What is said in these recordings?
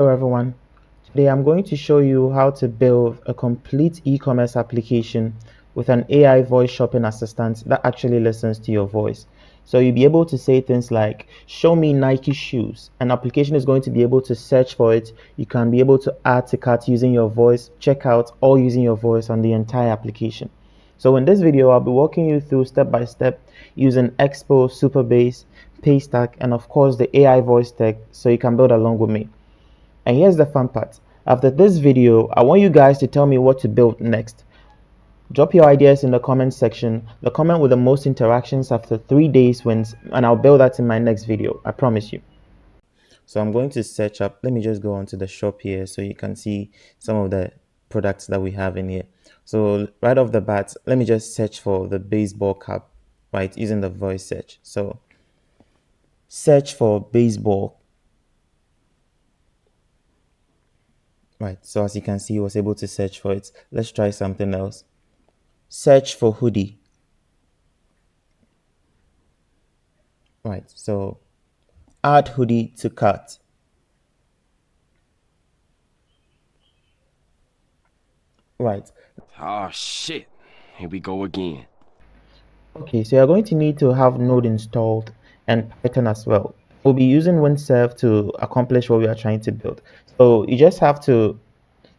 Hello everyone. Today I'm going to show you how to build a complete e-commerce application with an AI voice shopping assistant that actually listens to your voice. So you'll be able to say things like, show me Nike shoes. An application is going to be able to search for it. You can be able to add to cart using your voice, check out all using your voice on the entire application. So in this video, I'll be walking you through step by step using Expo, Supabase, Paystack, and of course the AI voice tech so you can build along with me. And here's the fun part. After this video, I want you guys to tell me what to build next. Drop your ideas in the comment section. The comment with the most interactions after 3 days wins, and I'll build that in my next video. I promise you. So I'm going to search up. Let me just go onto the shop here so you can see some of the products that we have in here. So right off the bat, let me just search for the baseball cap, right, using the voice search. So search for baseball. Right, so as you can see, I was able to search for it. Let's try something else. Search for hoodie. Right, so add hoodie to cart. Right. Oh shit, here we go again. Okay, so you're going to need to have Node installed and Python as well. We'll be using Windsurf to accomplish what we are trying to build. So you just have to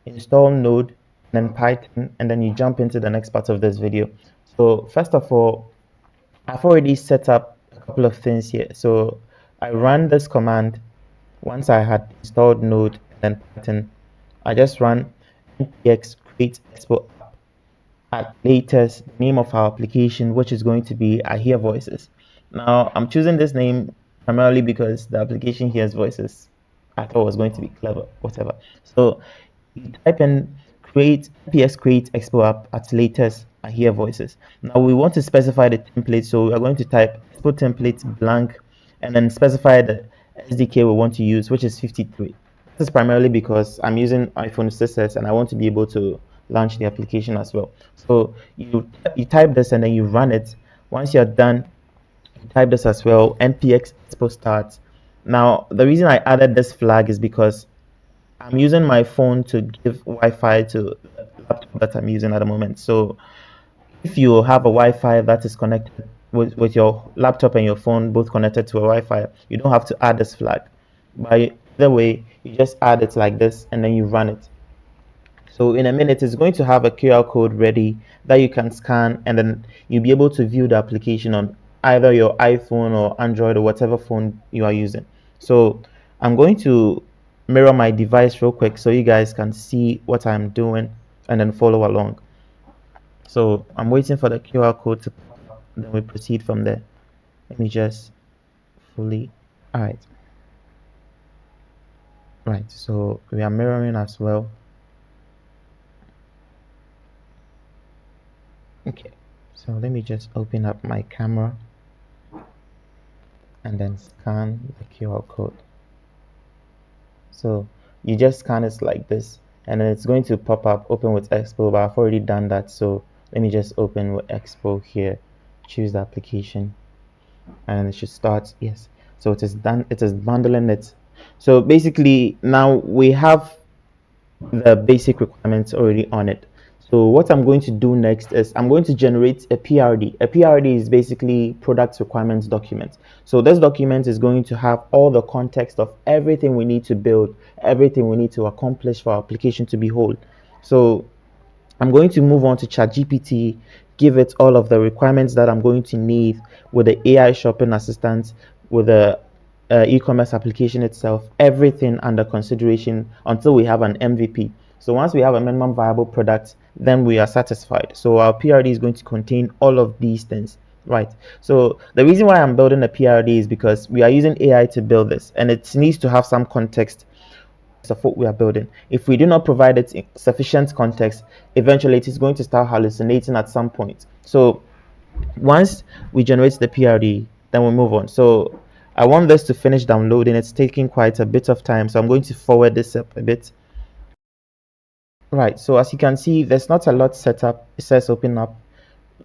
install Node, then Python, and then you jump into the next part of this video. So first of all, I've already set up a couple of things here. So I ran this command once I had installed Node and then Python. I just run npx create expo app at latest the name of our application, which is going to be I hear voices. Now I'm choosing this name primarily because the application hears voices. I thought it was going to be clever, whatever. So you type in create npx create expo app at latest I hear voices. Now we want to specify the template, so we are going to type expo template blank and then specify the SDK we want to use, which is 53. This is primarily because I'm using iPhone 6s and I want to be able to launch the application as well. So you type this and then you run it. Once you're done, you type this as well, npx expo start. Now the reason I added this flag is because I'm using my phone to give Wi-Fi to the laptop that I'm using at the moment. So if you have a Wi-Fi that is connected with your laptop and your phone both connected to a Wi-Fi, you don't have to add this flag. By the way, you just add it like this and then you run it. So in a minute, it's going to have a QR code ready that you can scan, and then you'll be able to view the application on either your iPhone or Android or whatever phone you are using. So I'm going to mirror my device real quick so you guys can see what I'm doing and then follow along. So I'm waiting for the QR code to pop up, then we proceed from there. Let me just fully, all right. Right, so we are mirroring as well. Okay, so let me just open up my camera and then scan the QR code. So you just scan it like this and then it's going to pop up open with Expo, but I've already done that. So let me just open with Expo here, choose the application, and it should start. Yes, so it is done. It is bundling it. So basically now we have the basic requirements already on it. So what I'm going to do next is I'm going to generate a PRD. A PRD is basically product requirements document. So this document is going to have all the context of everything we need to build, everything we need to accomplish for our application to be whole. So I'm going to move on to ChatGPT, give it all of the requirements that I'm going to need with the AI shopping assistant, with the e-commerce application itself, everything under consideration until we have an MVP. So once we have a minimum viable product, then we are satisfied. So our PRD is going to contain all of these things. Right. So the reason why I'm building a PRD is because we are using AI to build this, and it needs to have some context of what we are building. If we do not provide it sufficient context, eventually it is going to start hallucinating at some point. So once we generate the PRD, then we move on. So I want this to finish downloading. It's taking quite a bit of time, so I'm going to forward this up a bit. Right, so as you can see, there's not a lot set up. It says open up.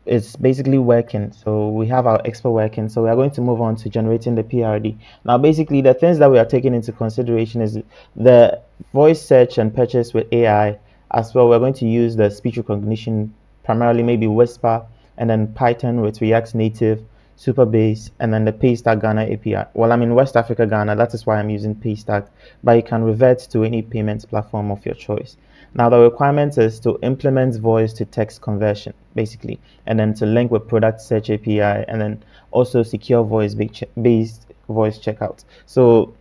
it's basically working. So we have our Expo working. So we are going to move on to generating the PRD. Now, basically, the things that we are taking into consideration is the voice search and purchase with AI as well. We're going to use the speech recognition, primarily maybe Whisper, and then Python with React Native, Supabase, and then the Paystack Ghana API. Well, I'm in West Africa, Ghana. That is why I'm using Paystack, but you can revert to any payments platform of your choice. Now, the requirement is to implement voice to text conversion, basically, and then to link with product search API, and then also secure voice based voice checkout. So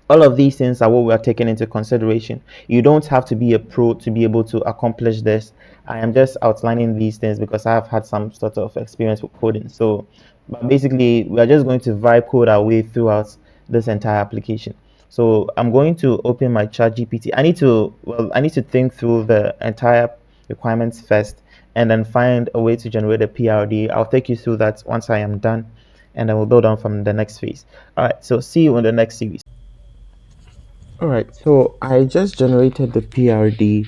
all of these things are what we are taking into consideration. You don't have to be a pro to be able to accomplish this. I am just outlining these things because I have had some sort of experience with coding. So, but basically, we are just going to vibe code our way throughout this entire application. So I'm going to open my chat GPT. I need to think through the entire requirements first and then find a way to generate a PRD. I'll take you through that once I am done, and then we'll build on from the next phase. All right, so see you in the next series. All right, so I just generated the PRD.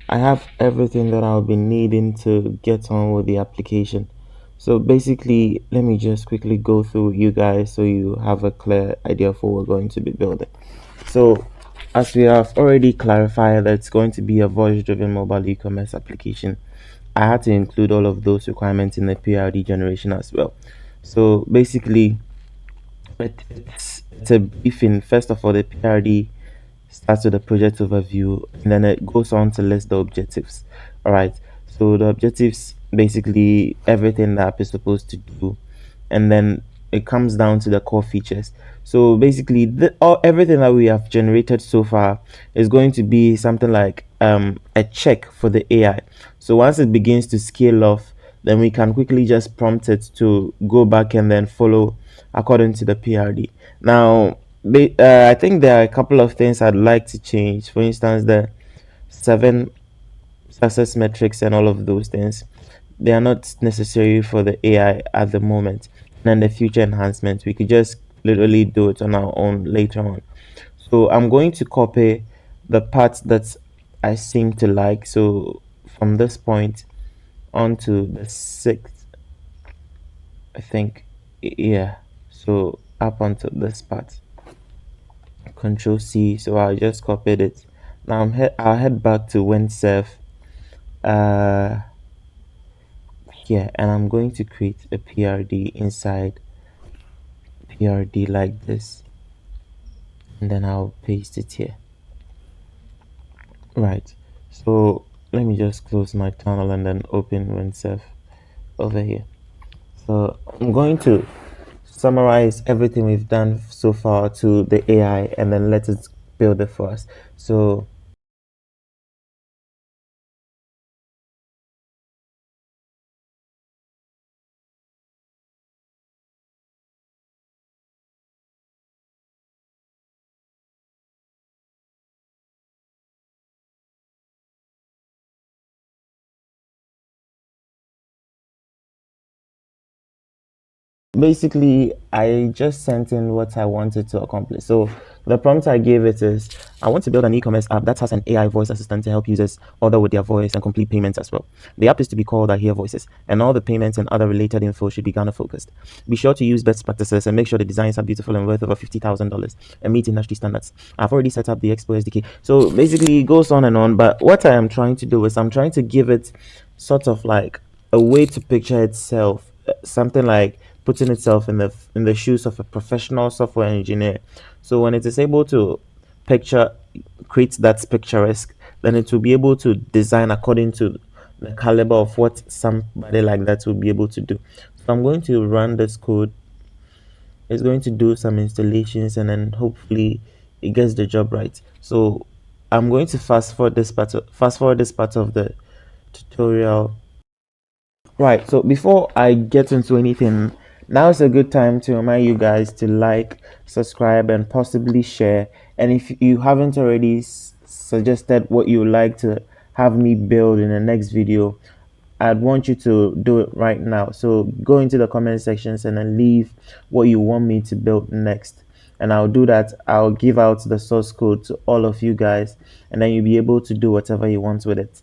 I have everything that I'll be needing to get on with the application. So basically, let me just quickly go through you guys so you have a clear idea of what we're going to be building. So, as we have already clarified that it's going to be a voice-driven mobile e-commerce application, I had to include all of those requirements in the PRD generation as well. So basically, it's a briefing. First of all, the PRD starts with a project overview and then it goes on to list the objectives. All right. So the objectives basically everything that app is supposed to do, and then it comes down to the core features. So basically, everything that we have generated so far is going to be something like a check for the AI. So once it begins to scale off, then we can quickly just prompt it to go back and then follow according to the PRD. Now, I think there are a couple of things I'd like to change. For instance, the seven success metrics and all of those things, they are not necessary for the AI at the moment. And then the future enhancements, we could just literally do it on our own later on. So I'm going to copy the parts that I seem to like. So from this point on to the sixth, I think, yeah. So up onto this part. Control C. So I just copied it. Now I'll head back to Windsurf. Uh, yeah, and I'm going to create a PRD inside PRD like this, and then I'll paste it here. Right. So let me just close my tunnel and then open Windsurf over here. So I'm going to summarize everything we've done so far to the AI and then let it build it for us. So basically, I just sent in what I wanted to accomplish. So the prompt I gave it is, I want to build an e-commerce app that has an AI voice assistant to help users order with their voice and complete payments as well. The app is to be called I Hear Voices, and all the payments and other related info should be Ghana focused. Be sure to use best practices and make sure the designs are beautiful and worth over $50,000 and meet industry standards. I've already set up the Expo SDK. So basically, it goes on and on. But what I am trying to do is I'm trying to give it sort of like a way to picture itself, something like putting itself in the shoes of a professional software engineer. So when it is able to picture create that picturesque, then it will be able to design according to the caliber of what somebody like that will be able to do. So I'm going to run this code. It's going to do some installations and then hopefully it gets the job right. So I'm going to fast forward this part of the tutorial. Right, so before I get into anything, now is a good time to remind you guys to like, subscribe, and possibly share. And if you haven't already suggested what you would like to have me build in the next video, I'd want you to do it right now. So go into the comment sections and then leave what you want me to build next. And I'll do that. I'll give out the source code to all of you guys, and then you'll be able to do whatever you want with it.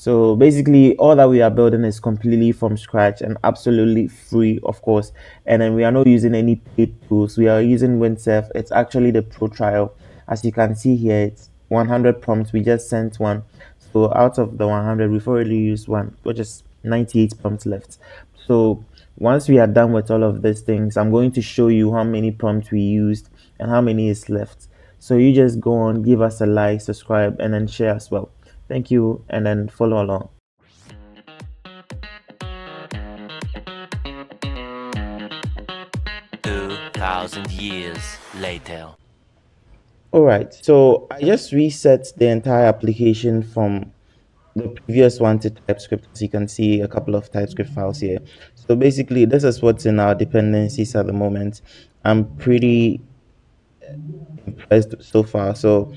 So basically, all that we are building is completely from scratch and absolutely free, of course. And then we are not using any paid tools. We are using Windsurf. It's actually the pro trial. As you can see here, it's 100 prompts. We just sent one. So out of the 100, we've already used one, which is 98 prompts left. So once we are done with all of these things, I'm going to show you how many prompts we used and how many is left. So you just go on, give us a like, subscribe, and then share as well. Thank you, and then follow along. 2,000 years later. All right, so I just reset the entire application from the previous one to TypeScript. As you can see, a couple of TypeScript files here. So basically, this is what's in our dependencies at the moment. I'm pretty impressed so far. So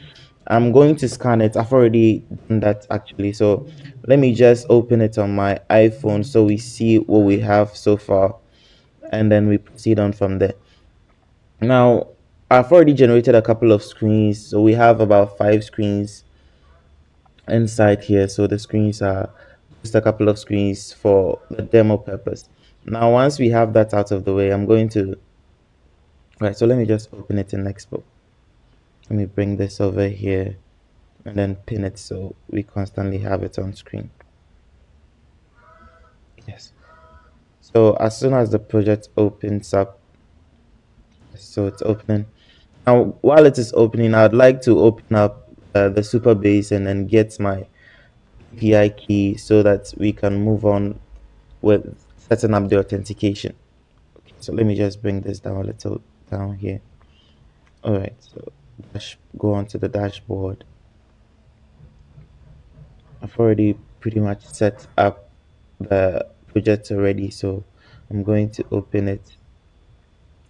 I'm going to scan it. I've already done that actually. So let me just open it on my iPhone so we see what we have so far, and then we proceed on from there. Now, I've already generated a couple of screens. So we have about 5 screens inside here. So the screens are just a couple of screens for the demo purpose. Now, once we have that out of the way, I'm going to, right, so let me just open it in Expo. Let me bring this over here and then pin it so we constantly have it on screen. Yes. So as soon as the project opens up, so it's opening. Now, while it is opening, I'd like to open up the Supabase and then get my API key so that we can move on with setting up the authentication. Okay, so let me just bring this down a little down here. All right, so go on to the dashboard. I've already pretty much set up the project already, so I'm going to open it.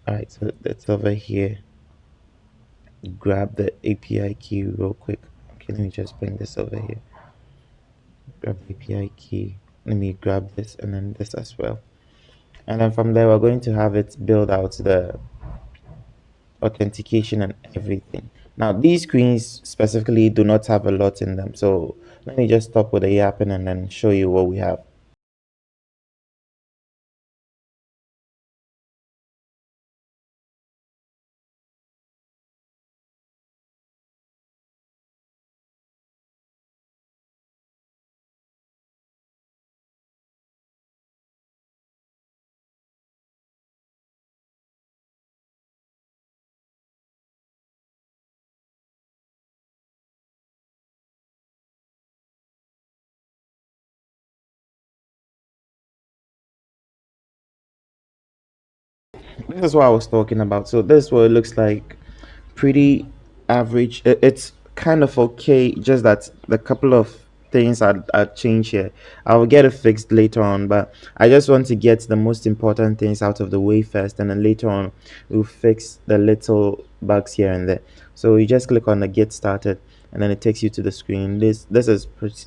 All right, so that's over here. Grab the API key real quick. Okay, let me just bring this over here. Grab the API key. Let me grab this and then this as well. And then from there, we're going to have it build out the authentication and everything. Now, these screens specifically do not have a lot in them. So let me just stop with the yapping and then show you what we have. This is what I was talking about. So this is what it looks like. Pretty average. It's kind of okay, just that the couple of things are changed here. I will get it fixed later on, but I just want to get the most important things out of the way first, and then later on we'll fix the little bugs here and there. So you just click on the get started, and then it takes you to the screen. This is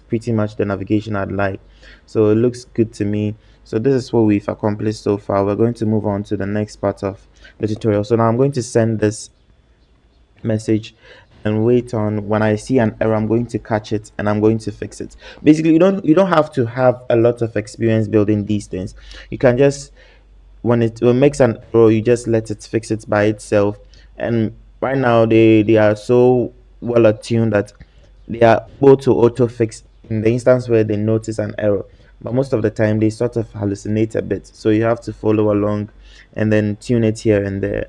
pretty much the navigation I'd like. So it looks good to me. So this is what we've accomplished so far. We're going to move on to the next part of the tutorial. So now I'm going to send this message and wait on. When I see an error, I'm going to catch it and I'm going to fix it. Basically, you don't have to have a lot of experience building these things. You can just, when it makes an error, you just let it fix it by itself. And right now they are so well attuned that they are able to auto fix in the instance where they notice an error. But most of the time they sort of hallucinate a bit, so you have to follow along and then tune it here and there.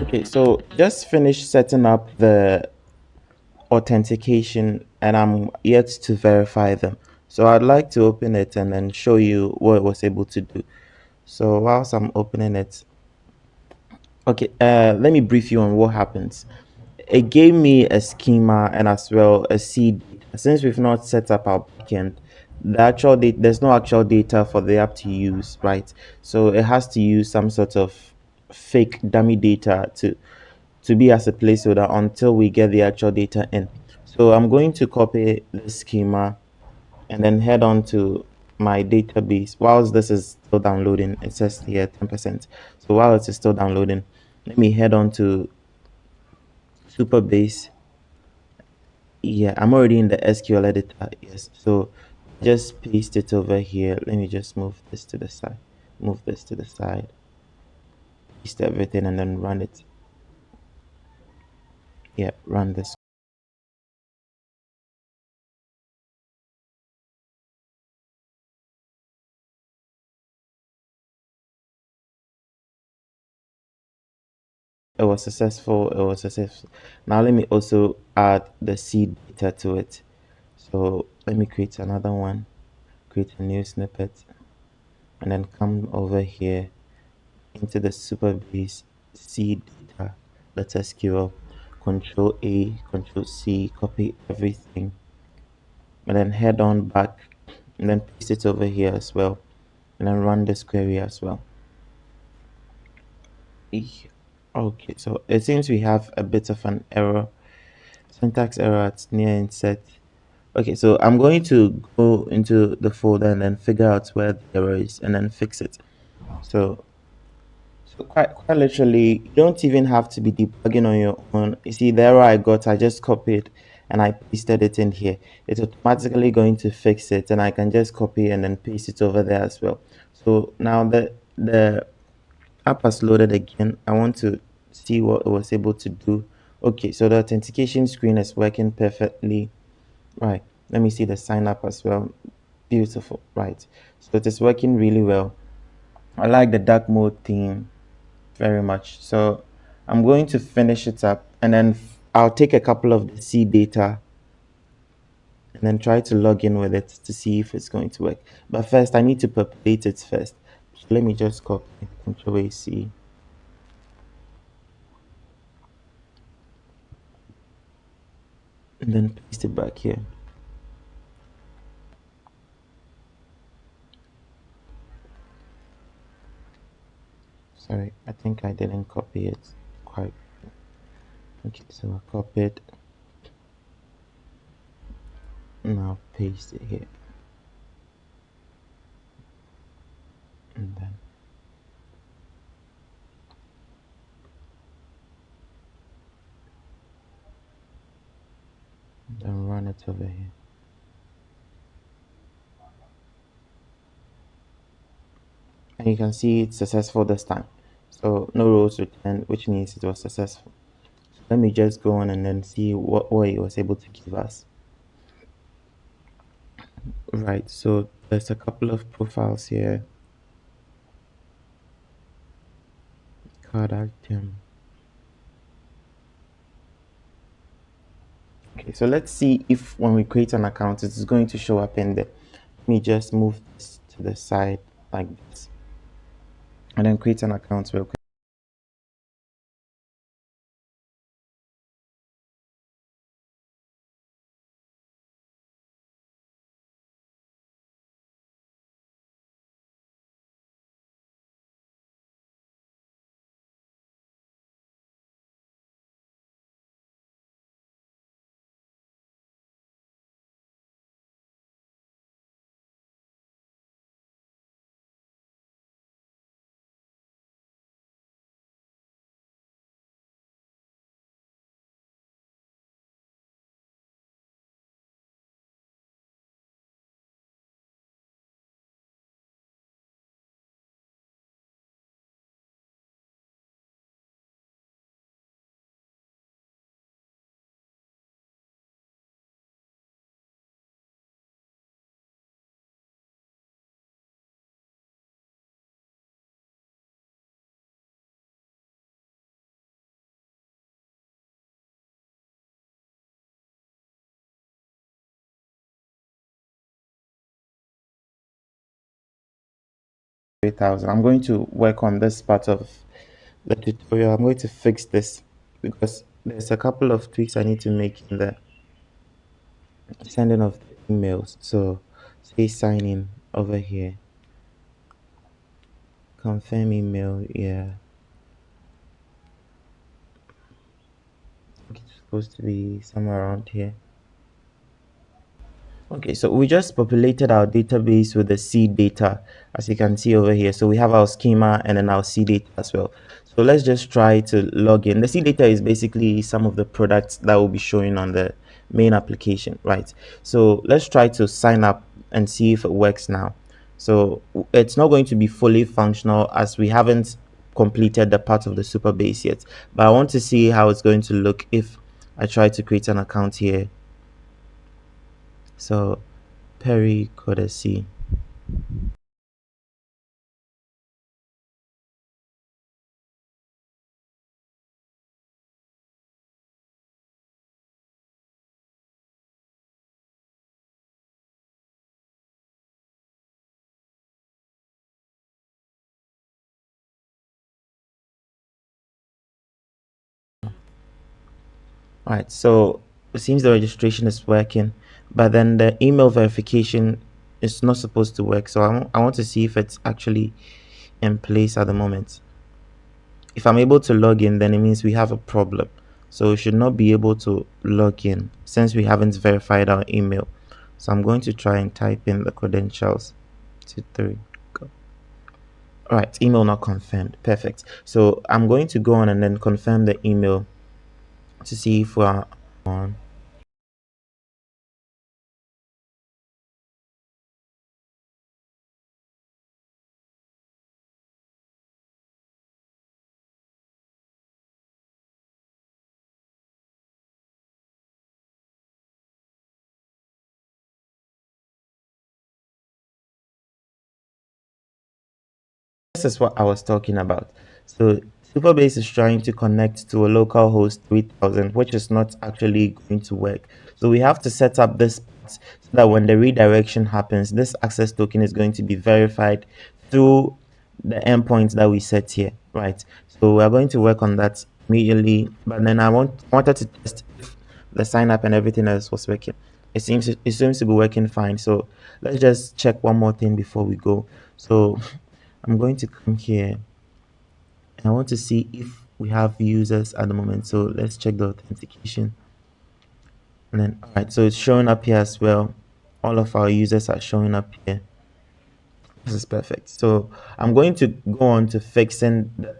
Okay, so just finished setting up the authentication and I'm yet to verify them. So I'd like to open it and then show you what it was able to do. So whilst I'm opening it, okay, let me brief you on what happens. It gave me a schema and as well a seed. Since we've not set up our backend, the actual data, there's no actual data for the app to use, right? So it has to use some sort of fake dummy data to be as a placeholder until we get the actual data in. So I'm going to copy the schema and then head on to my database. Whilst this is still downloading, it says here 10%. So while it is still downloading, Let me head on to Supabase. Yeah, I'm already in the SQL editor. Yes, so just paste it over here. Let me just move this to the side. Move this to the side. Paste everything and then run it. Yeah, run this. It was successful. It was successful. Now let me also add the seed data to it. So let me create another one. Create a new snippet and then come over here into the Supabase seed data. Let's SQL. Control A, Control C, copy everything, and then head on back and then paste it over here as well, and then run this query as well. Eh, okay, so it seems we have a bit of an error, syntax error at near inset. Okay, so I'm going to go into the folder and then figure out where the error is and then fix it. So quite literally, you don't even have to be debugging on your own. You see, the error I got, I just copied and I pasted it in here. It's automatically going to fix it, and I can just copy and then paste it over there as well. So now the app has loaded again. I want to see what it was able to do. Okay, so the authentication screen is working perfectly. Right. Let me see the sign up as well. Beautiful. Right. So it is working really well. I like the dark mode theme very much. So I'm going to finish it up and then I'll take a couple of the C data and then try to log in with it to see if it's going to work. But first, I need to populate it first. So let me just copy Control A C and then paste it back here. Sorry, I think I didn't copy it quite. Okay, so I copied. Now paste it here and then run it over here. And you can see it's successful this time. So no rows returned, which means it was successful. So let me just go on and then see what it was able to give us. Right, so there's a couple of profiles here. Card item. Okay, so let's see if when we create an account, it is going to show up in there. Let me just move this to the side like this and then create an account real quick. 3,000. I'm going to work on this part of the tutorial. I'm going to fix this because there's a couple of tweaks I need to make in the sending of the emails. So say sign in over here, confirm email. Yeah, it's supposed to be somewhere around here. Okay, so we just populated our database with the seed data, as you can see over here. So we have our schema and then our seed data as well. So let's just try to log in. The seed data is basically some of the products that will be showing on the main application, right? So let's try to sign up and see if it works now. So it's not going to be fully functional as we haven't completed the part of the Supabase yet. But I want to see how it's going to look if I try to create an account here. So Perry Codesi. All right, so it seems the registration is working, but then the email verification is not supposed to work. So I want to see if it's actually in place at the moment. If I'm able to log in, then it means we have a problem. So we should not be able to log in since we haven't verified our email. So I'm going to try and type in the credentials. 2, 3, go. All right, email not confirmed. Perfect. So I'm going to go on and then confirm the email to see if we're on. This is what I was talking about. So Supabase is trying to connect to a local host 3000, which is not actually going to work. So we have to set up this part so that when the redirection happens, this access token is going to be verified through the endpoints that we set here, right? So we're going to work on that immediately. But then wanted to test if the sign up and everything else was working. It seems to be working fine. So let's just check one more thing before we go. So I'm going to come here and I want to see if we have users at the moment. So let's check the authentication. And then, all right, so it's showing up here as well. All of our users are showing up here. This is perfect. So I'm going to go on to fixing the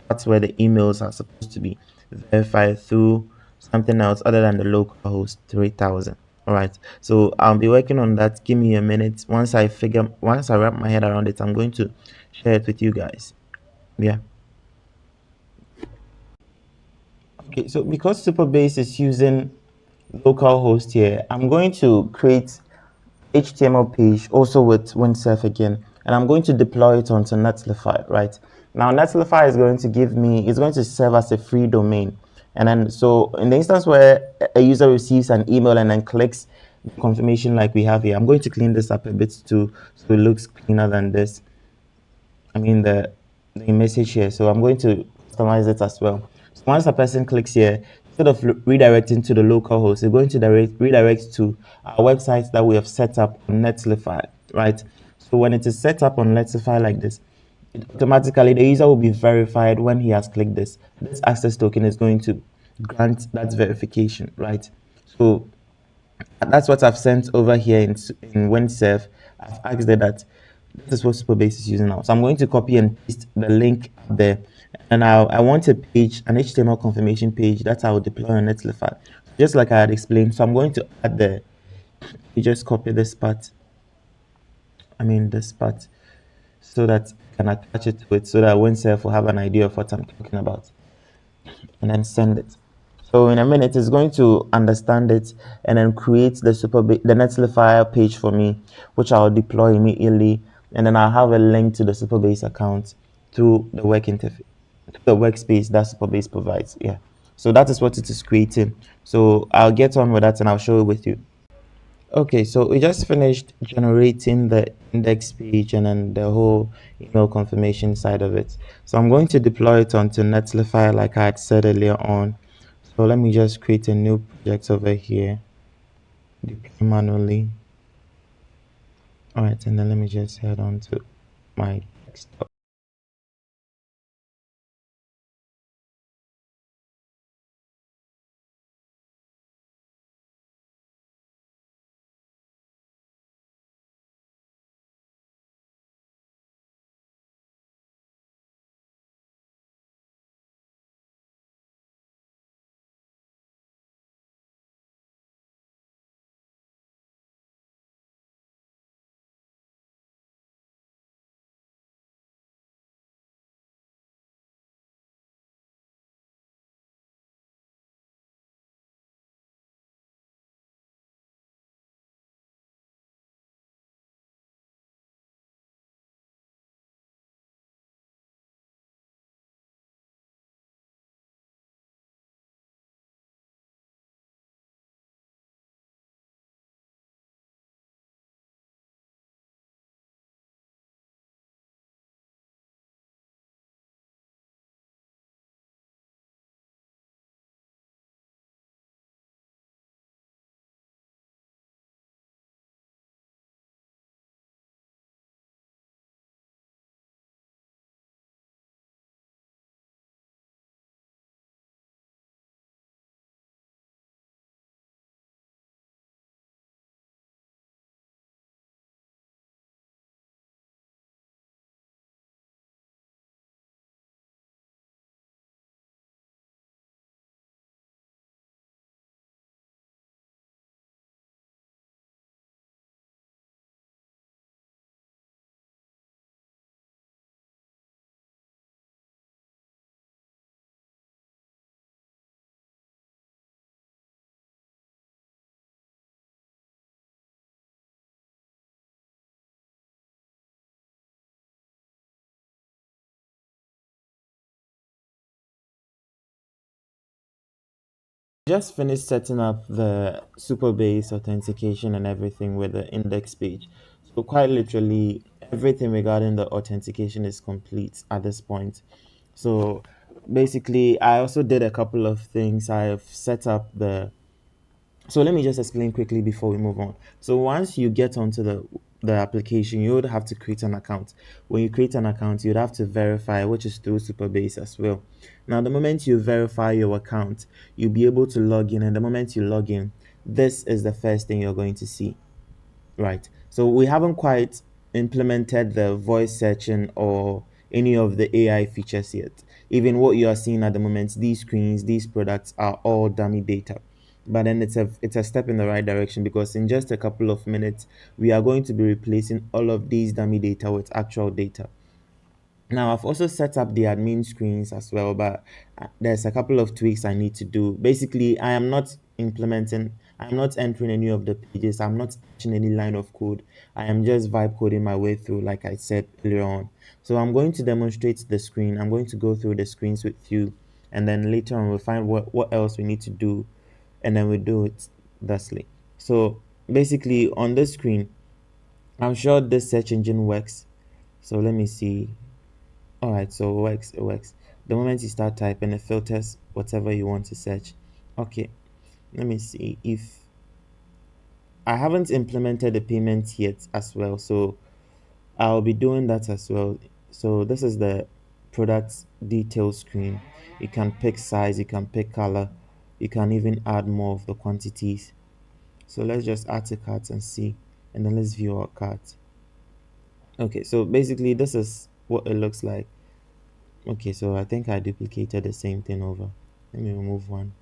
parts where the emails are supposed to be verified through something else other than the local host 3000. All right, so I'll be working on that. Give me a minute. Once I wrap my head around it, I'm going to share it with you guys. Yeah. Okay, so because Supabase is using localhost here, I'm going to create HTML page also with Windsurf again, and I'm going to deploy it onto Netlify, right? Now Netlify is going to it's going to serve as a free domain. And then so in the instance where a user receives an email and then clicks the confirmation like we have here, I'm going to clean this up a bit too so it looks cleaner than this. I mean the message here. So I'm going to customize it as well. So once a person clicks here, instead of redirecting to the local host, it's going to redirect to our website that we have set up on Netlify, right? So when it is set up on Netlify like this, automatically the user will be verified when he has clicked this. This access token is going to grant that verification, right? So that's what I've sent over here in Windsurf. I've asked it that this is what Supabase is using now. So I'm going to copy and paste the link up there. And I want a page, an HTML confirmation page that I will deploy on Netlify. Just like I had explained. So I'm going to add you just copy this part. This part so that I can attach it to it so that Windsurf will have an idea of what I'm talking about. And then send it. So in a minute, it's going to understand it and then create the Netlify page for me, which I'll deploy immediately. And then I'll have a link to the Supabase account through the work interface, the workspace that Supabase provides. Yeah. So that is what it is creating. So I'll get on with that and I'll show it with you. Okay, so we just finished generating the index page and then the whole email confirmation side of it. So I'm going to deploy it onto Netlify like I had said earlier on. So let me just create a new project over here, deploy manually. All right, and then let me just head on to my desktop. Just finished setting up the Supabase authentication and everything with the index page. So quite literally, everything regarding the authentication is complete at this point. So basically, I also did a couple of things. I've set up the so let me just explain quickly before we move on. So once you get onto the application, you would have to create an account. When you create an account, you'd have to verify, which is through Supabase as well. Now, the moment you verify your account, you'll be able to log in, and the moment you log in, this is the first thing you're going to see. Right. So we haven't quite implemented the voice searching or any of the AI features yet. Even what you are seeing at the moment, these screens, these products are all dummy data. But then it's a step in the right direction, because in just a couple of minutes we are going to be replacing all of these dummy data with actual data. Now, I've also set up the admin screens as well, but there's a couple of tweaks I need to do. Basically, I'm not entering any of the pages, I'm not touching any line of code. I am just vibe coding my way through, like I said earlier on. So I'm going to demonstrate the screen. I'm going to go through the screens with you, and then later on we'll find what else we need to do, and then we do it thusly. So basically, on this screen, I'm sure this search engine works. So let me see. All right, so it works. It works. The moment you start typing, it filters whatever you want to search. Okay, let me see if I haven't implemented the payment yet as well. So I'll be doing that as well. So this is the product details screen. You can pick size, you can pick color, you can even add more of the quantities. So let's just add to cart and see, and then let's view our cart. Okay, so basically this is what it looks like. Okay, so I think I duplicated the same thing over. Let me remove one.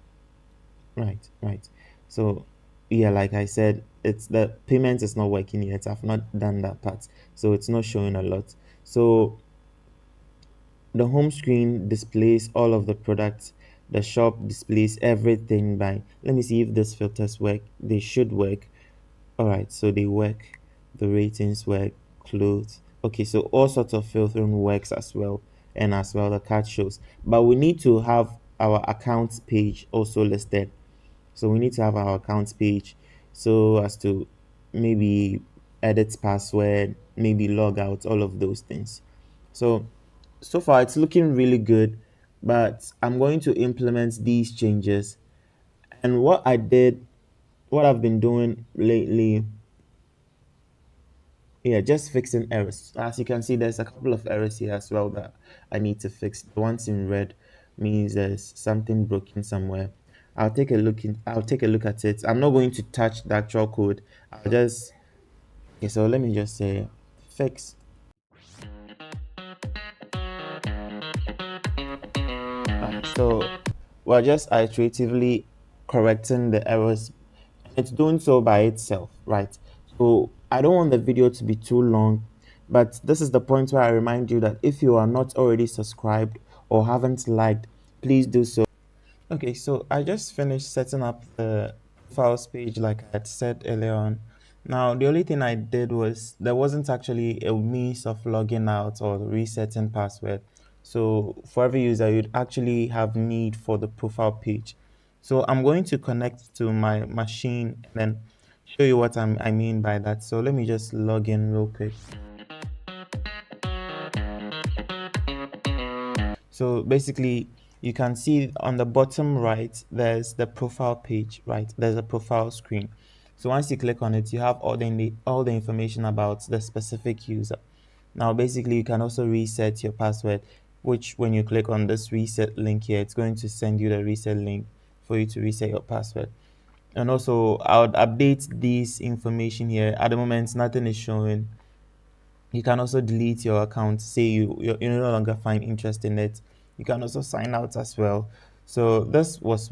Right, right. So yeah, like I said, it's the payment is not working yet. I've not done that part. So it's not showing a lot. So the home screen displays all of the products. The shop displays everything by, let me see if these filters work. They should work. All right, so they work. The ratings work. Clothes. Okay, so all sorts of filtering works as well, and as well the card shows. But we need to have our accounts page also listed. So we need to have our accounts page, so as to maybe edit password, maybe log out, all of those things. So far it's looking really good, but I'm going to implement these changes. And what I've been doing lately, yeah, just fixing errors. As you can see, there's a couple of errors here as well that I need to fix. The ones in red means there's something broken somewhere. I'll take a look at it. I'm not going to touch the actual code. I'll just okay, so let me just say fix. So we're just iteratively correcting the errors. It's doing so by itself, right? So I don't want the video to be too long, but this is the point where I remind you that if you are not already subscribed or haven't liked, please do so. Okay, so I just finished setting up the files page like I had said earlier on. Now, the only thing I did was there wasn't actually a means of logging out or resetting password. So for every user, you'd actually have need for the profile page. So I'm going to connect to my machine and then show you what I mean by that. So let me just log in real quick. So basically, you can see on the bottom right, there's the profile page, right? There's a profile screen. So once you click on it, you have all the information about the specific user. Now, basically, you can also reset your password, which when you click on this reset link here, it's going to send you the reset link for you to reset your password. And also, I would update this information here. At the moment, nothing is showing. You can also delete your account, say you no longer find interest in it. You can also sign out as well. So this was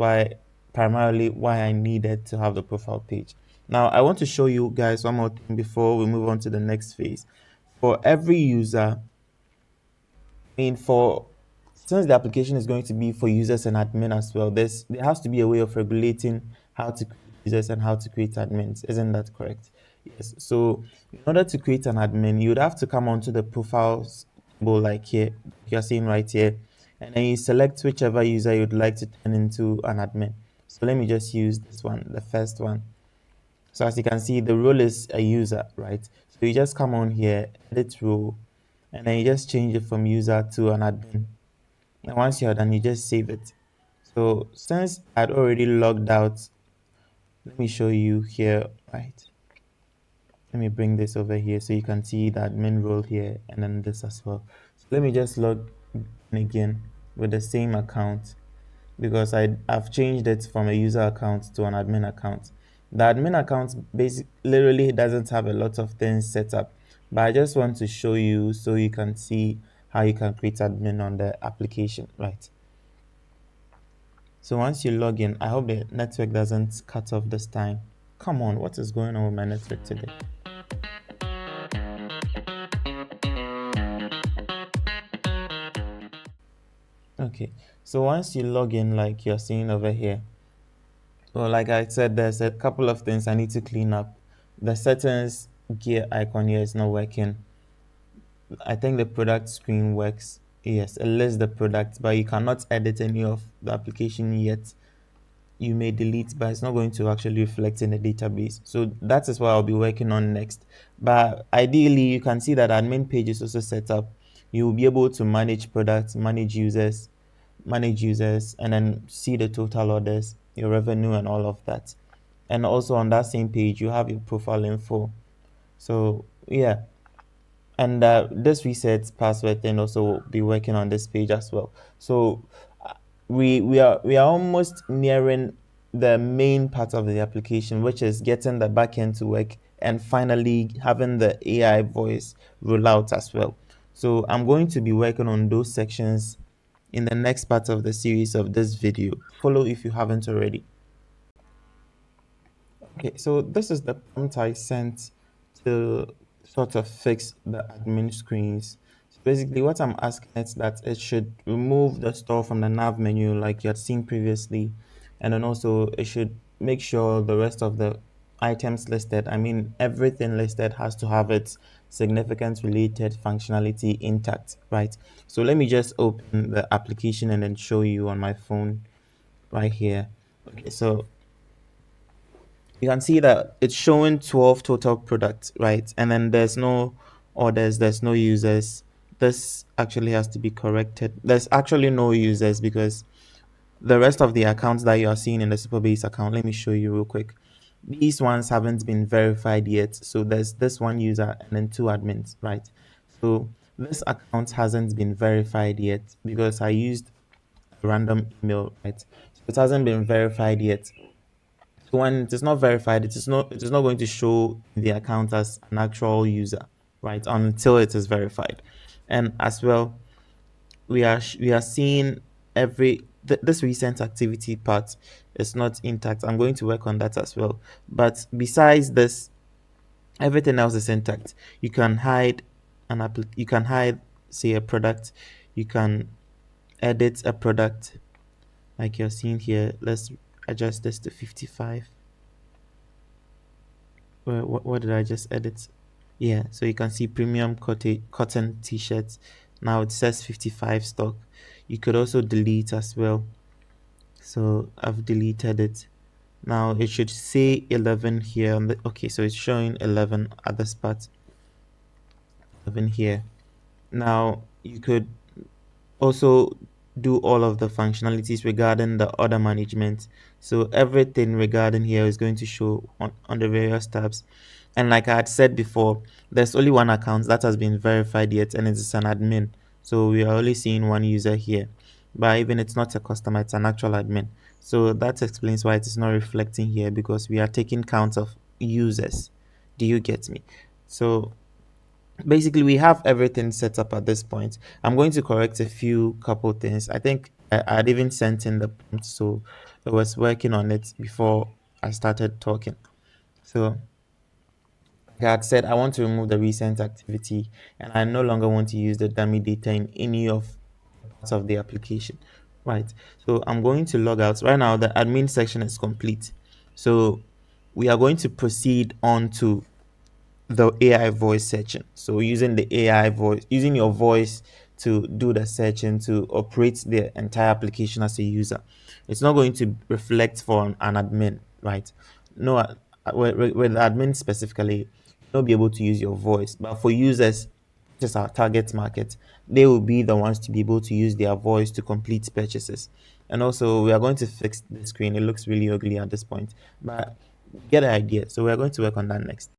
primarily why I needed to have the profile page. Now I want to show you guys one more thing before we move on to the next phase. For every user, for since the application is going to be for users and admin as well, there has to be a way of regulating how to create users and how to create admins. Isn't that correct? Yes. So in order to create an admin, you would have to come onto the profiles table like here, like you're seeing right here, and then you select whichever user you'd like to turn into an admin. So let me just use this one, the first one. So as you can see, the role is a user, right? So you just come on here, edit role, and then you just change it from user to an admin. And once you're done, you just save it. So since I'd already logged out, let me show you here, right? Let me bring this over here so you can see the admin role here and then this as well. So let me just log in again with the same account because I've changed it from a user account to an admin account. The admin account basically literally doesn't have a lot of things set up, but I just want to show you so you can see how you can create admin on the application, right? So once you log in, I hope the network doesn't cut off this time. Come on, what is going on with my network today? Okay, so once you log in, like you're seeing over here, well, like I said, there's a couple of things I need to clean up. The settings gear icon here is not working. I think the product screen works. Yes, it lists the product, but you cannot edit any of the application yet. You may delete, but it's not going to actually reflect in the database. So that is what I'll be working on next. But ideally, you can see that admin page is also set up. You will be able to manage products, manage users, and then see the total orders, your revenue, and all of that. And also on that same page, you have your profile info. So yeah, and this reset password thing also will be working on this page as well. So we are almost nearing the main part of the application, which is getting the backend to work and finally having the AI voice roll out as well. So I'm going to be working on those sections in the next part of the series of this video. Follow if you haven't already. Okay, so this is the prompt I sent to sort of fix the admin screens. So basically, what I'm asking is that it should remove the store from the nav menu like you had seen previously, and then also it should make sure the rest of the items listed, I mean everything listed, has to have its significance related functionality intact, right? So let me just open the application and then show you on my phone right here. Okay, so you can see that it's showing 12 total products, right? And then there's no orders, there's no users. This actually has to be corrected. There's actually no users because the rest of the accounts that you are seeing in the Supabase account, let me show you real quick. These ones haven't been verified yet. So there's this one user and then two admins, right? So this account hasn't been verified yet because I used a random email, right? So it hasn't been verified yet. So when it is not verified, it is not going to show the account as an actual user, right? Until it is verified. And as well, we are seeing this recent activity part is not intact. I'm going to work on that as well. But besides this, everything else is intact. You can hide you can hide, say, a product. You can edit a product like you're seeing here. Let's adjust this to 55. What did I just edit? Yeah, so you can see premium cotton t-shirts. Now it says 55 stock. You could also delete as well. So I've deleted it. Now it should say 11 here on the, okay, so it's showing 11 at the spot. 11 here. Now you could also do all of the functionalities regarding the order management. So everything regarding here is going to show on the various tabs. And like I had said before, there's only one account that has been verified yet, and it's an admin. So we are only seeing one user here. But even it's not a customer, it's an actual admin. So that explains why it is not reflecting here, because we are taking count of users. Do you get me? So basically we have everything set up at this point. I'm going to correct a few couple things. I think I'd even sent in the prompt, so I was working on it before I started talking. So like I had said, I want to remove the recent activity, and I no longer want to use the dummy data in any of parts of the application, right? So I'm going to log out right now. The admin section is complete, so we are going to proceed on to the AI voice section. So using the AI voice, using your voice to do the searching, to operate the entire application as a user. It's not going to reflect for an admin, right? No, with admin specifically, you'll not be able to use your voice. But for users, which is our target market, they will be the ones to be able to use their voice to complete purchases. And also, we are going to fix the screen. It looks really ugly at this point, but get the idea. So we are going to work on that next.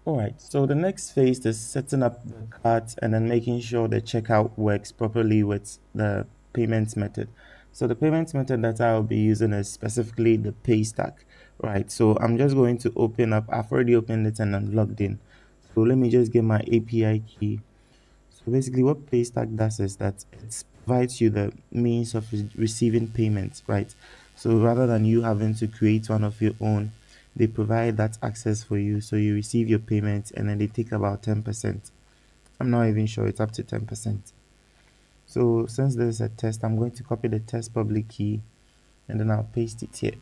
All right, so the next phase is setting up the cart and then making sure the checkout works properly with the payments method. So the payments method that I'll be using is specifically the Paystack, right? So I'm just going to open up, I've already opened it and I'm logged in. So let me just get my API key. So basically what Paystack does is that it provides you the means of receiving payments, right? So rather than you having to create one of your own, they provide that access for you. So you receive your payments and then they take about 10%. I'm not even sure, it's up to 10%. So since there's a test, I'm going to copy the test public key and then I'll paste it here.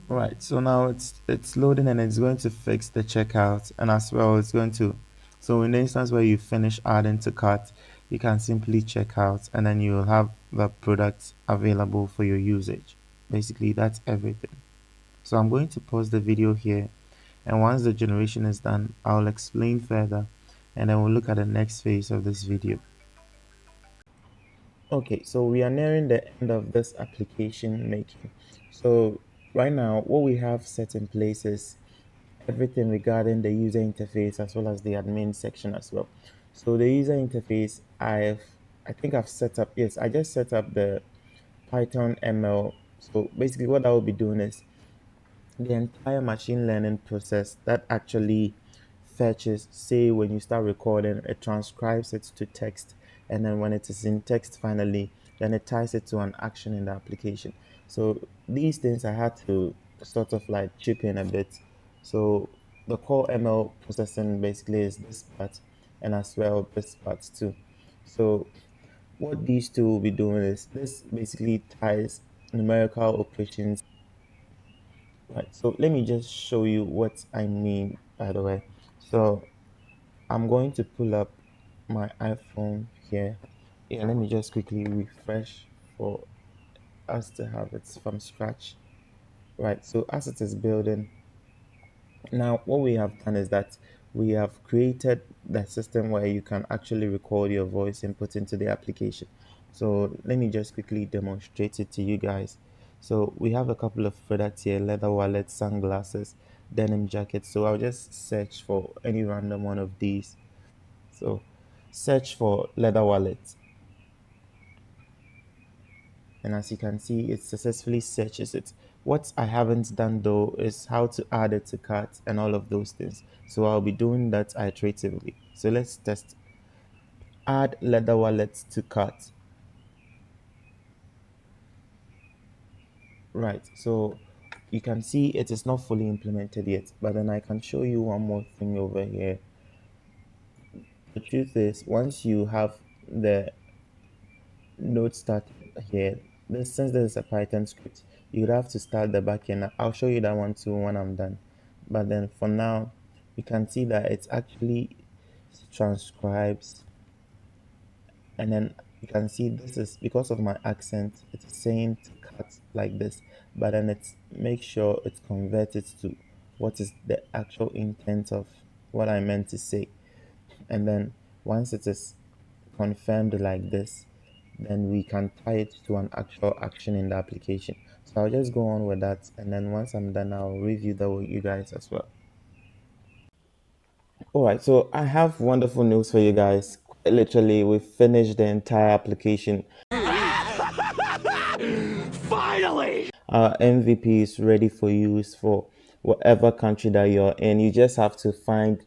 Right, so now it's loading and it's going to fix the checkout, and as well it's going to, so in the instance where you finish adding to cart, you can simply check out and then you'll have the product available for your usage. Basically that's everything. So I'm going to pause the video here, and once the generation is done, I'll explain further and then we'll look at the next phase of this video. Okay, so we are nearing the end of this application making. So right now, what we have set in place is everything regarding the user interface as well as the admin section as well. So the user interface, I think I've set up, yes, I just set up the Python ML. So basically what I will be doing is the entire machine learning process that actually fetches, say when you start recording, it transcribes it to text, and then when it is in text finally, then it ties it to an action in the application. So these things I had to sort of like chip in a bit. So the core ML processing basically is this part, and as well this part too. So what these two will be doing is this basically ties numerical operations. Right, so let me just show you what I mean, by the way. So I'm going to pull up my iPhone here. Yeah, let me just quickly refresh for us to have it from scratch. Right, so as it is building, now what we have done is that we have created the system where you can actually record your voice and put into the application. So let me just quickly demonstrate it to you guys. So we have a couple of products here: leather wallet, sunglasses, denim jacket. So I'll just search for any random one of these. So search for leather wallet, and as you can see, it successfully searches it. What I haven't done though is how to add it to cart and all of those things. So I'll be doing that iteratively. So let's test. Add leather wallets to cart. Right, so you can see it is not fully implemented yet, but then I can show you one more thing over here. The truth is, once you have the node started here, this, since this is a Python script, you would have to start the backend. I'll show you that one too when I'm done. But then for now, you can see that it's actually transcribes, and then you can see this is because of my accent, it's saying to cut like this, but then it's make sure it's converted to what is the actual intent of what I meant to say. And then once it is confirmed like this, then we can tie it to an actual action in the application. So I'll just go on with that, and then once I'm done, I'll review that with you guys as well. All right, so I have wonderful news for you guys. Quite literally, we finished the entire application. Finally! Our MVP is ready for use for whatever country that you're in. You just have to find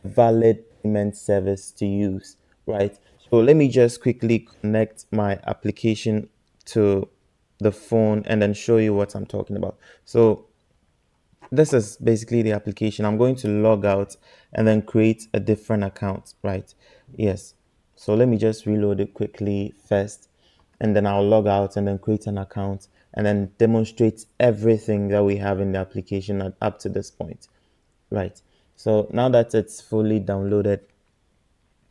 a valid payment service to use, right? So let me just quickly connect my application to the phone and then show you what I'm talking about. So this is basically the application. I'm going to log out and then create a different account, right? Yes. So let me just reload it quickly first, and then I'll log out and then create an account and then demonstrate everything that we have in the application up to this point. Right. So now that it's fully downloaded,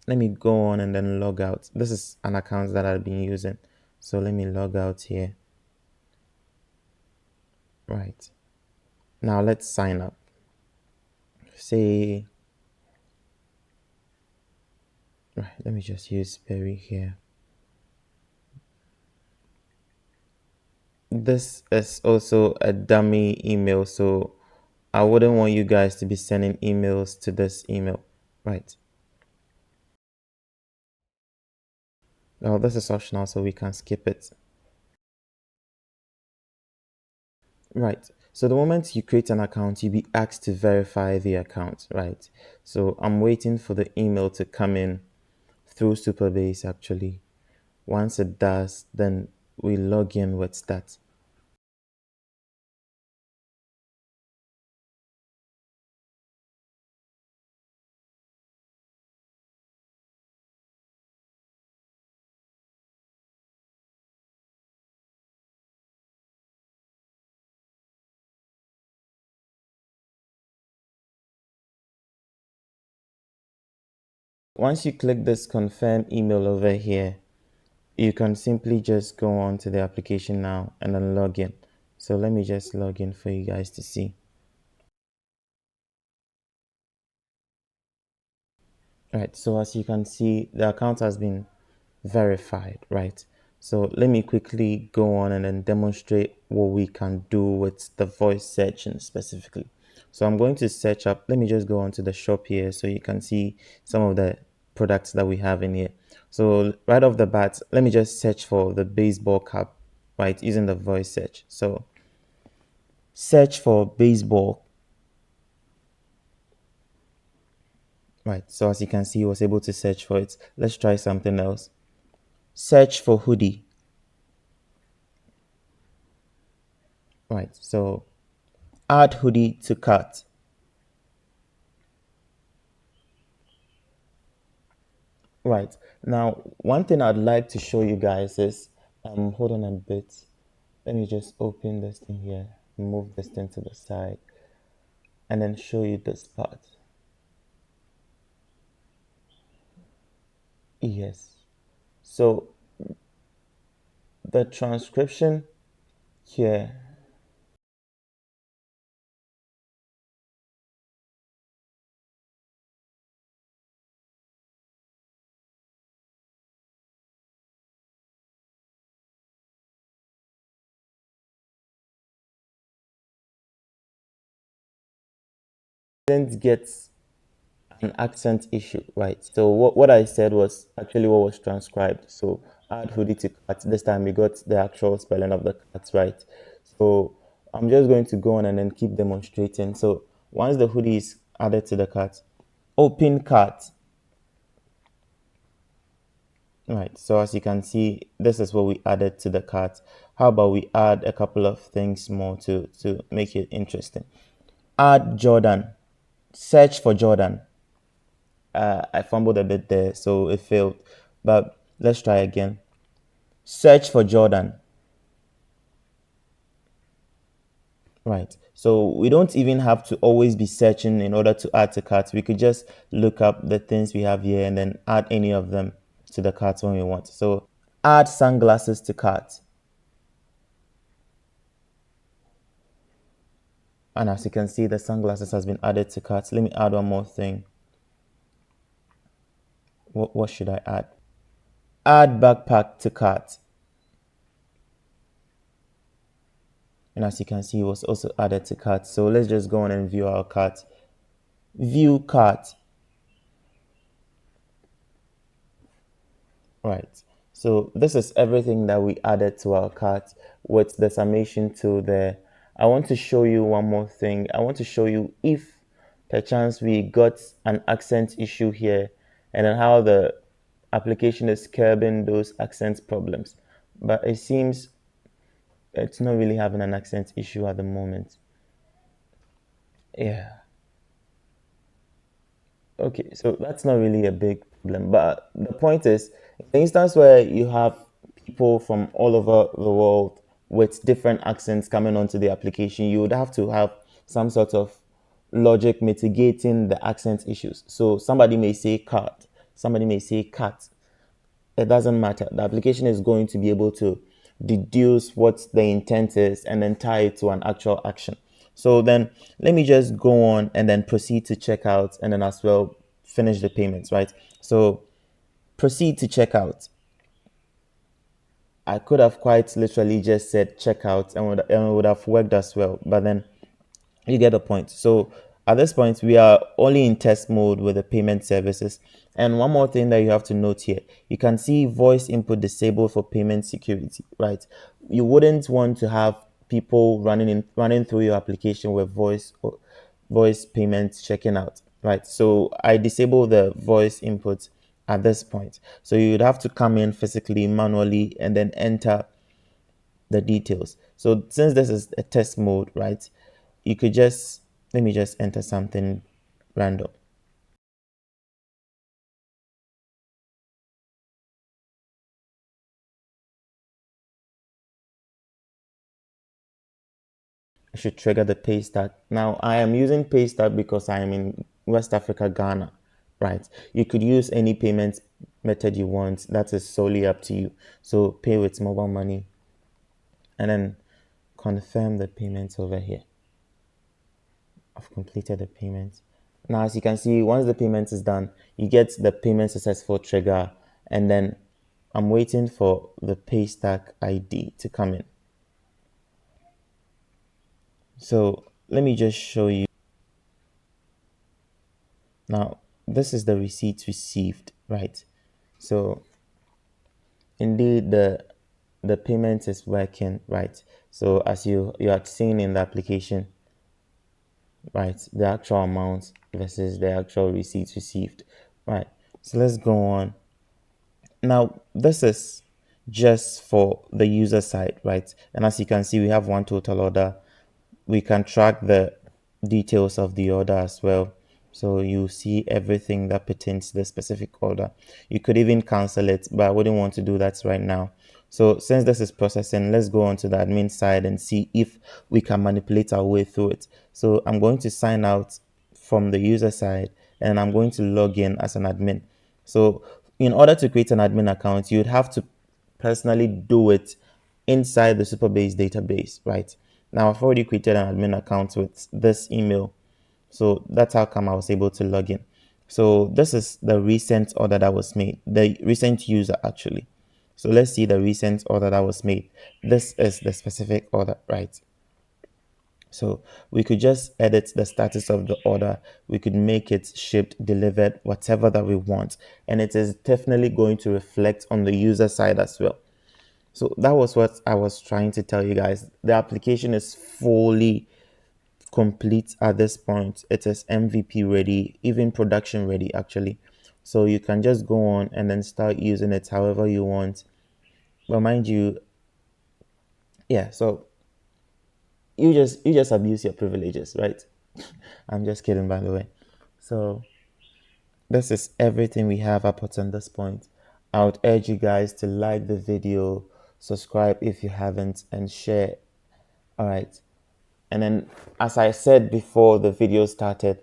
let me go on and then log out. This is an account that I've been using. So let me log out here. Right. Now let's sign up. Say, right, let me just use Perry here. This is also a dummy email, so I wouldn't want you guys to be sending emails to this email. Right. Now this is optional, so we can skip it. Right. So the moment you create an account, you'll be asked to verify the account, right? So I'm waiting for the email to come in through Supabase actually. Once it does, then we log in with that. Once you click this confirm email over here, you can simply just go on to the application now and then log in. So let me just log in for you guys to see. Right, so as you can see, the account has been verified, right? So let me quickly go on and then demonstrate what we can do with the voice searching specifically. So I'm going to search up, let me just go on to the shop here so you can see some of the products that we have in here. So right off the bat, let me just search for the baseball cap, right, using the voice search. So search for baseball. Right, so as you can see, I was able to search for it. Let's try something else. Search for hoodie. Right, so add hoodie to cart. Right, now one thing I'd like to show you guys is, hold on a bit. Let me just open this thing here, move this thing to the side, and then show you this part. Yes, so the transcription here, didn't get an accent issue, right? So what I said was actually what was transcribed. So add hoodie to cart. This time we got the actual spelling of the cart right. So I'm just going to go on and then keep demonstrating. So once the hoodie is added to the cart, open cart. Right. So as you can see, this is what we added to the cart. How about we add a couple of things more to make it interesting? Add Jordan. Search for Jordan. I fumbled a bit there, so it failed. But let's try again. Search for Jordan. Right. So we don't even have to always be searching in order to add to carts. We could just look up the things we have here and then add any of them to the cart when we want. So add sunglasses to cart. And as you can see, the sunglasses has been added to cart. Let me add one more thing. What should I add? Add backpack to cart. And as you can see, it was also added to cart. So let's just go on and view our cart. View cart. Right. So this is everything that we added to our cart with the summation tool there. I want to show you one more thing. I want to show you if perchance we got an accent issue here and then how the application is curbing those accent problems. But it seems it's not really having an accent issue at the moment. Yeah. Okay, so that's not really a big problem. But the point is, in the instance where you have people from all over the world with different accents coming onto the application, you would have to have some sort of logic mitigating the accent issues. So somebody may say cart, somebody may say cat. It doesn't matter. The application is going to be able to deduce what the intent is and then tie it to an actual action. So then let me just go on and then proceed to checkout and then as well finish the payments, right? So proceed to checkout. I could have quite literally just said checkout and it would have worked as well. But then you get the point. So at this point, we are only in test mode with the payment services. And one more thing that you have to note here, you can see voice input disabled for payment security, right? You wouldn't want to have people running through your application with voice payments checking out, right? So I disable the voice input at this point. So you'd have to come in physically, manually, and then enter the details. So since this is a test mode, right, you could just, let me just enter something random. I should trigger the Paystack. Now I am using Paystack because I am in West Africa, Ghana, right? You could use any payment method you want. That is solely up to you. So pay with mobile money and then confirm the payments over here. I've completed the payment. Now, as you can see, once the payment is done, you get the payment successful trigger, and then I'm waiting for the Paystack ID to come in. So let me just show you. Now, this is the receipt received, right? So indeed, the payment is working, right? So as you are seeing in the application, right, the actual amount versus the actual receipts received, right? So let's go on. Now, this is just for the user side, right? And as you can see, we have one total order. We can track the details of the order as well. So you see everything that pertains to the specific order. You could even cancel it, but I wouldn't want to do that right now. So since this is processing, let's go on to the admin side and see if we can manipulate our way through it. So I'm going to sign out from the user side and I'm going to log in as an admin. So in order to create an admin account, you'd have to personally do it inside the Supabase database, right? Now I've already created an admin account with this email. So that's how come I was able to log in. So this is the recent order that was made, the recent user actually. So let's see the recent order that was made. This is the specific order, right? So we could just edit the status of the order. We could make it shipped, delivered, whatever that we want. And it is definitely going to reflect on the user side as well. So that was what I was trying to tell you guys. The application is fully complete at this point. It is MVP ready, even production ready actually. So you can just go on and then start using it however you want. But mind you, yeah, so you just abuse your privileges, right? I'm just kidding, by the way. So this is everything we have up until this point. I would urge you guys to like the video, subscribe if you haven't, and share. All right. And then, as I said before the video started,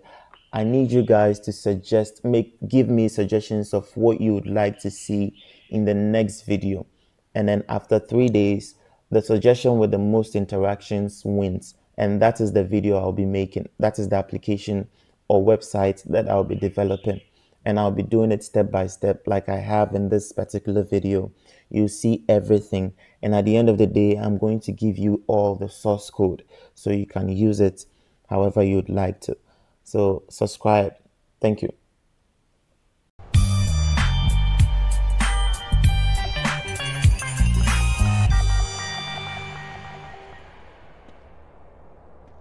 I need you guys to give me suggestions of what you would like to see in the next video. And then after 3 days, the suggestion with the most interactions wins. And that is the video I'll be making. That is the application or website that I'll be developing. And I'll be doing it step by step, like I have in this particular video. You see everything. And at the end of the day, I'm going to give you all the source code so you can use it however you'd like to. So subscribe. Thank you.